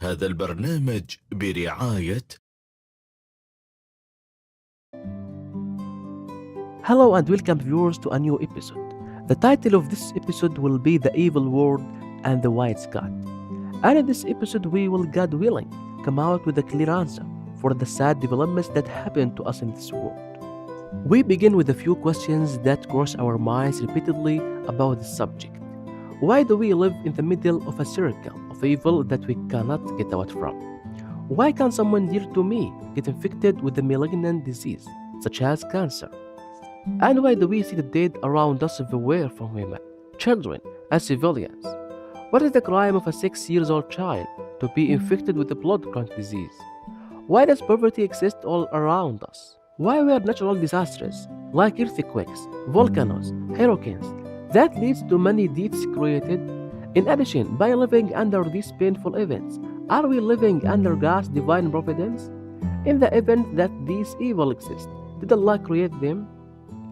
هذا البرنامج برعاية Hello and welcome viewers to a new episode. The title of this episode will be The Evil World and the White God. And in this episode, we will, God willing, come out with a clear answer for the sad developments that happen to us in this world. We begin with a few questions that cross our minds repeatedly about this subject. Why do we live in the middle of a circle of evil that we cannot get out from? Why can someone dear to me get infected with a malignant disease, such as cancer? And why do we see the dead around us everywhere from women, children, and civilians? What is the crime of a 6 years old child to be infected with a blood clot disease? Why does poverty exist all around us? Why were natural disasters like earthquakes, volcanoes, hurricanes that leads to many deaths created? In addition, by living under these painful events, are we living under God's divine providence? In the event that these evil exist, did Allah create them?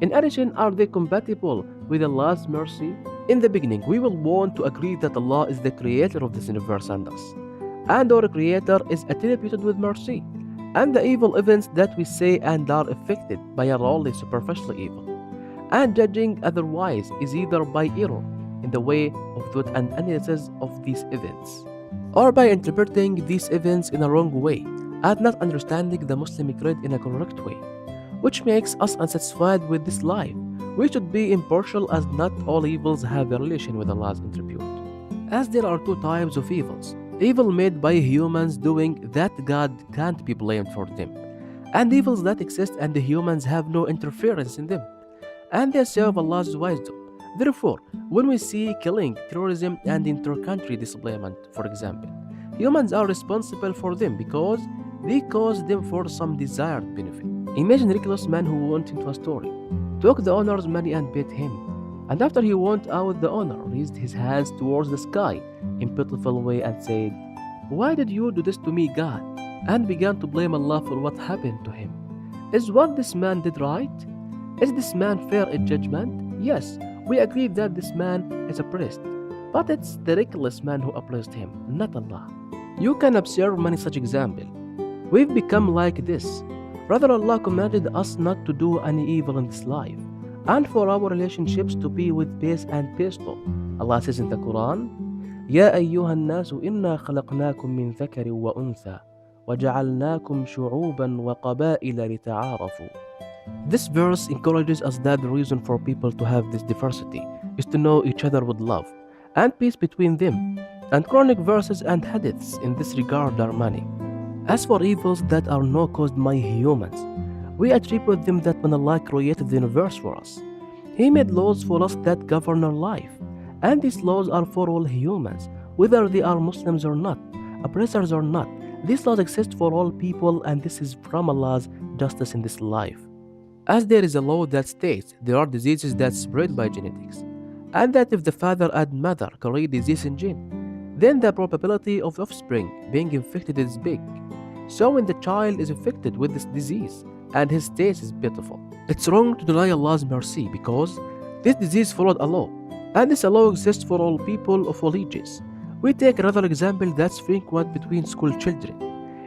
In addition, are they compatible with Allah's mercy? In the beginning, we will want to agree that Allah is the creator of this universe and us, and our creator is attributed with mercy, and the evil events that we say and are affected by are only superficially evil, and judging otherwise is either by error in the way of thought and analysis of these events, or by interpreting these events in a wrong way and not understanding the Muslim creed in a correct way, which makes us unsatisfied with this life. We should be impartial as not all evils have a relation with Allah's attribute. As there are two types of evils, evil made by humans doing that God can't be blamed for them, and evils that exist and the humans have no interference in them, and they serve Allah's wisdom. Therefore, when we see killing, terrorism, and inter-country displacement, for example, humans are responsible for them because they cause them for some desired benefit. Imagine a reckless man who went into a store, took the owner's money and paid him, and after he went out, the owner raised his hands towards the sky in pitiful way and said, "Why did you do this to me, God?" and began to blame Allah for what happened to him. Is what this man did right? Is this man fair in judgment? Yes, we agree that this man is oppressed, but it's the reckless man who oppressed him, not Allah. You can observe many such examples. We've become like this. Rather, Allah commanded us not to do any evil in this life, and for our relationships to be with peace and peaceful. Allah says in the Quran, يَا أَيُّهَا النَّاسُ إِنَّا خَلَقْنَاكُم مِّن ذَكَرٍ وَأُنثَى وَجَعَلْنَاكُمْ شُعُوبًا وَقَبَائِلَ لِتَعَارَفُوا. This verse encourages us that the reason for people to have this diversity is to know each other with love and peace between them, and Quranic verses and hadiths in this regard are many. As for evils that are not caused by humans, we attribute them that when Allah created the universe for us, He made laws for us that govern our life, and these laws are for all humans, whether they are Muslims or not, oppressors or not. These laws exist for all people, and this is from Allah's justice in this life. As there is a law that states there are diseases that spread by genetics, and that if the father and mother carry disease in gene, then the probability of offspring being infected is big. So when the child is infected with this disease and his state is pitiful, it's wrong to deny Allah's mercy because this disease followed a law, and this law exists for all people of all ages. We take another example that's frequent between school children.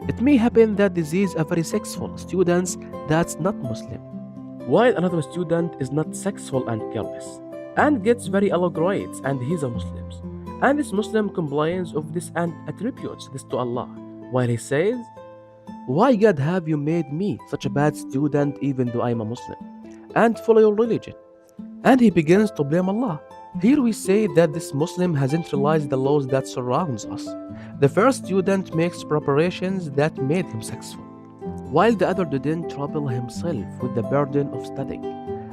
It may happen that disease a very sexual student that's not Muslim, while another student is not sexual and careless, and gets very low grades and he's a Muslim. And this Muslim complains of this and attributes this to Allah, while he says, "Why God have you made me such a bad student even though I am a Muslim and follow your religion?" And he begins to blame Allah. Here we say that this Muslim hasn't realized the laws that surrounds us. The first student makes preparations that made him successful, while the other didn't trouble himself with the burden of studying,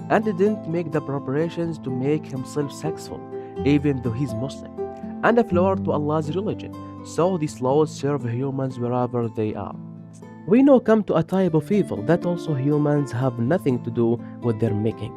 and didn't make the preparations to make himself successful, even though he's Muslim, and a flower to Allah's religion. So these laws serve humans wherever they are. We now come to a type of evil that also humans have nothing to do with their making,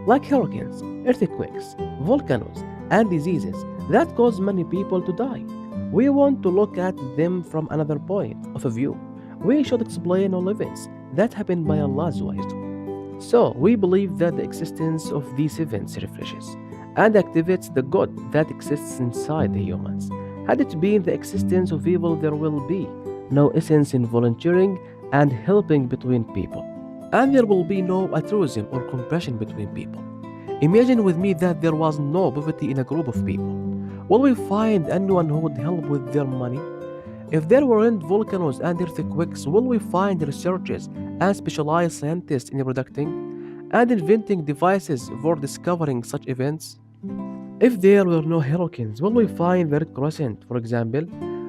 like hurricanes, earthquakes, volcanoes, and diseases that cause many people to die. We want to look at them from another point of view. We should explain all events that happen by Allah's wisdom. So, we believe that the existence of these events refreshes and activates the good that exists inside the humans, Had it been the existence of evil, there will be no essence in volunteering and helping between people. And there will be no altruism or compassion between people. Imagine with me that there was no poverty in a group of people. Will we find anyone who would help with their money? If there weren't volcanoes and earthquakes, will we find researchers and specialized scientists in predicting and inventing devices for discovering such events? If there were no hurricanes, will we find the Red Crescent, for example,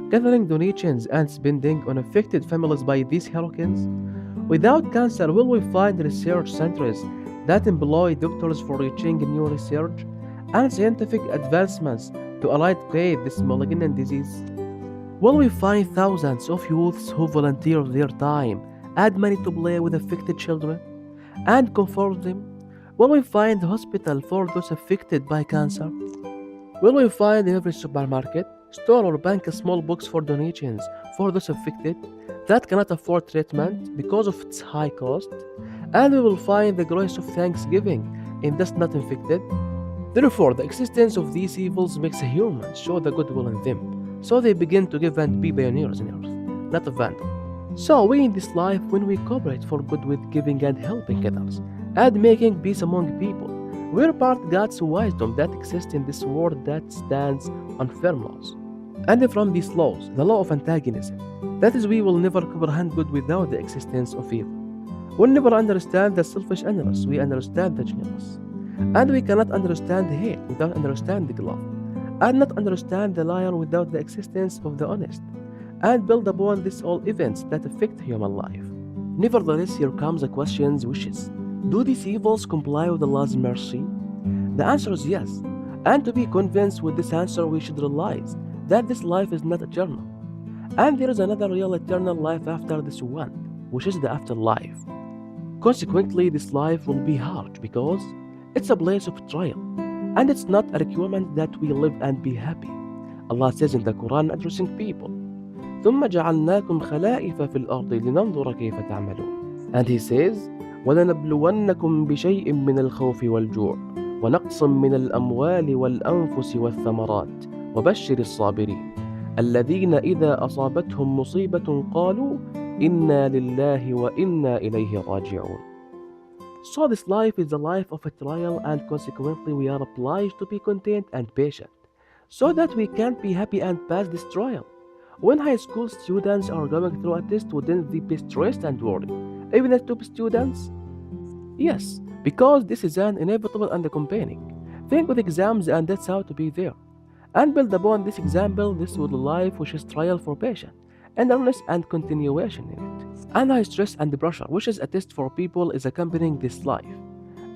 gathering donations and spending on affected families by these hurricanes? Without cancer, will we find research centers that employ doctors for reaching new research and scientific advancements to eradicate this malignant disease? Will we find thousands of youths who volunteer their time and money to play with affected children and comfort them? Will we find a hospital for those affected by cancer? Will we find in every supermarket, store or bank a small box for donations for those affected that cannot afford treatment because of its high cost? And we will find the grace of thanksgiving in those not infected? Therefore, the existence of these evils makes humans show the goodwill in them. So they begin to give and be pioneers in earth, not a vandal. So we in this life, when we cooperate for good with giving and helping others, and making peace among people, we are part God's wisdom that exists in this world that stands on firm laws. And from these laws, the law of antagonism, that is, we will never comprehend good without the existence of evil. We'll never understand the selfish unless we understand the generous. And we cannot understand hate without understanding love, and not understand the liar without the existence of the honest, and build upon this all events that affect human life. Nevertheless, here comes the question which is, do these evils comply with Allah's mercy? The answer is yes, and to be convinced with this answer we should realize that this life is not eternal, and there is another real eternal life after this one, which is the afterlife. Consequently, this life will be hard because it's a place of trial, and it's not a requirement that we live and be happy. Allah says in the Quran addressing people, ثم جعلناكم خلائف في الأرض لننظر كيف تعملون. And He says, وَلَنَبْلُوَنَّكُمْ بِشَيْءٍ مِّنَ الْخَوْفِ وَالْجُوعِ ونقص من الأموال والأنفس والثمرات وبشر الصابرين الذين إذا أصابتهم مصيبة قالوا إنا لله وإنا إليه راجعون. So this life is a life of a trial, and consequently we are obliged to be content and patient, so that we can be happy and pass this trial. When high school students are going through a test, wouldn't they be stressed and worried? Even as top students? Yes, because this is an inevitable and accompanying thing with exams, and that's how to be there. And build upon this example, this would life which is trial for patience, and earnest and continuation in it. And high stress and pressure, which is a test for people, is accompanying this life.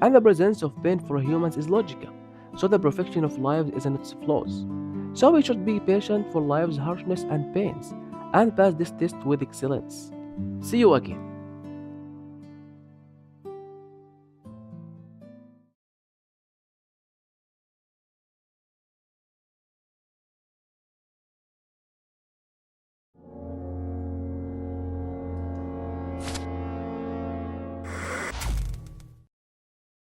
And the presence of pain for humans is logical, so the perfection of life is in its flaws. So we should be patient for life's harshness and pains, and pass this test with excellence. See you again.